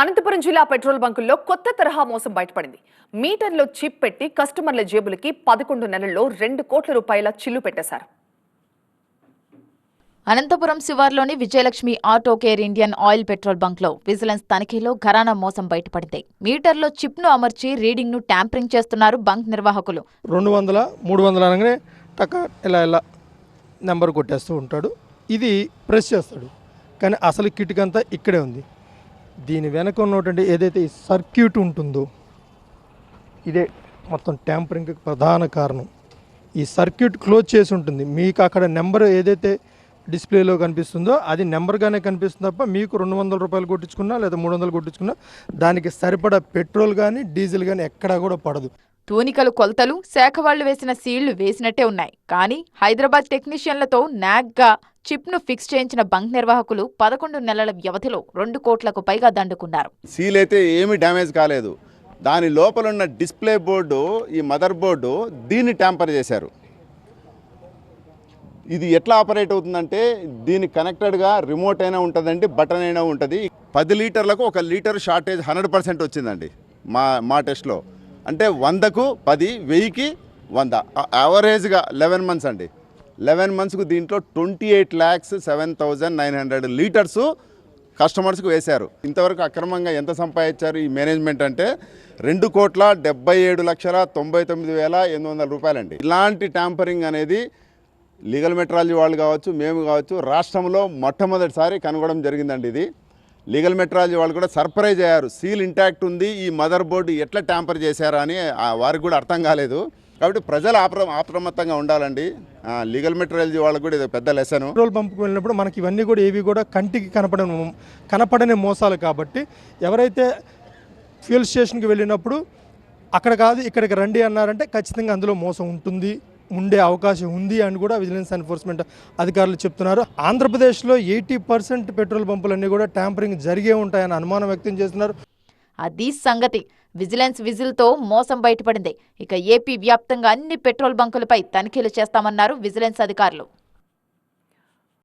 అనంతపురం జిల్లా పెట్రోల్ బంకుల్లో కొత్త తరహా మోసం బయటపడింది. మీటర్లో చిప్ పెట్టి కస్టమర్ల జేబులకి 11 నెలల్లో 2 కోట్ల రూపాయల చిల్లు పెట్టేశారు. అనంతపురం శివార్లోని Vijayalakshmi auto care Indian oil petrol బంక్లో విజిలెన్స్ తనిఖీలో ఘరానా మోసం బయటపడింది. మీటర్లో చిప్ను అమర్చి రీడింగ్ను ట్యాంపరింగ్ చేస్తున్నారు బంక్ నిర్వాహకులు. 200, 300 అనగానే టక ఇలా నెంబర్ కొట్టేస్తూ ఉంటాడు. ఇది ప్రెస్ చేస్తాడు, కానీ అసలు కిటిక్ అంతా ఇక్కడే ఉంది. దీని వెనక ఉన్నటువంటి ఏదైతే ఈ సర్క్యూట్ ఉంటుందో ఇదే మొత్తం ట్యాంపరింగ్కి ప్రధాన కారణం. ఈ సర్క్యూట్ క్లోజ్ చేసి ఉంటుంది. మీకు అక్కడ నెంబర్ ఏదైతే డిస్ప్లేలో కనిపిస్తుందో అది నెంబర్గానే కనిపిస్తుంది తప్ప మీకు 200 రూపాయలు కొట్టించుకున్నా లేదా 300 కొట్టించుకున్నా దానికి సరిపడా పెట్రోల్ కానీ డీజిల్ కానీ ఎక్కడా కూడా పడదు. తూనికలు కొలతలు శాఖ వాళ్లు వేసిన సీళ్లు వేసినట్టే ఉన్నాయి. కానీ హైదరాబాద్ టెక్నీషియన్లతో నాగ్గా చిప్ను ఫిక్స్ చేయించిన బంక్ నిర్వాహకులు 11 నెలల వ్యవధిలో 2 కోట్లకు పైగా దండుకున్నారు. సీల్ అయితే ఏమీ డ్యామేజ్ కాలేదు. దాని లోపల ఉన్న డిస్ప్లే బోర్డు, ఈ మదర్ బోర్డు దీన్ని ట్యాంపర్ చేశారు. ఇది ఎట్లా ఆపరేట్ అవుతుందంటే దీనికి కనెక్టెడ్గా రిమోట్ అయినా ఉంటుందండి, బటన్ అయినా ఉంటుంది. 10 లీటర్లకు 1 లీటర్ షార్టేజ్ 100% వచ్చిందండి మా టెస్ట్లో. అంటే 100కు 10, 1000కి 100, యావరేజ్గా 11 మంత్స్ అండి. 11 మంత్స్కు దీంట్లో 28,07,900 లీటర్సు కస్టమర్స్కి వేశారు. ఇంతవరకు అక్రమంగా ఎంత సంపాదించారు ఈ మేనేజ్మెంట్ అంటే 2,77,99,800 రూపాయలండి. ఇలాంటి ట్యాంపరింగ్ అనేది లీగల్ మెట్రాలజీ వాళ్ళు కావచ్చు, మేము కావచ్చు, రాష్ట్రంలో మొట్టమొదటిసారి కనుగొనడం జరిగిందండి. ఇది లీగల్ మెట్రాలజీ వాళ్ళు కూడా సర్ప్రైజ్ అయ్యారు. సీల్ ఇంటాక్ట్ ఉంది, ఈ మదర్ బోర్డు ఎట్లా ట్యాంపర్ చేశారా అని వారికి కూడా అర్థం కాలేదు. కాబట్టి ప్రజలు అప్రమత్తంగా ఉండాలండి. లీగల్ మెట్రాలజీ వాళ్ళకు కూడా ఇది పెద్ద లెసన్. పెట్రోల్ పంప్కి వెళ్ళినప్పుడు మనకి ఇవన్నీ కూడా ఏవి కూడా కంటికి కనపడని మోసాలు. కాబట్టి ఎవరైతే ఫ్యూల్ స్టేషన్కి వెళ్ళినప్పుడు అక్కడ కాదు ఇక్కడికి రండి అన్నారంటే ఖచ్చితంగా అందులో మోసం ఉండే అవకాశం ఉంది అని కూడా విజిలెన్స్ ఎన్ఫోర్స్మెంట్ అధికారులు చెప్తున్నారు. ఆంధ్రప్రదేశ్లో 80% పెట్రోల్ పంపులన్నీ కూడా ట్యాంపరింగ్ జరిగే ఉంటాయని అనుమానం వ్యక్తం చేస్తున్నారు. అది సంగతి. విజిలెన్స్ విజిల్తో మోసం బయటపడింది. ఇక ఏపీ వ్యాప్తంగా అన్ని పెట్రోల్ బంకులపై తనిఖీలు చేస్తామన్నారు విజిలెన్స్ అధికారులు.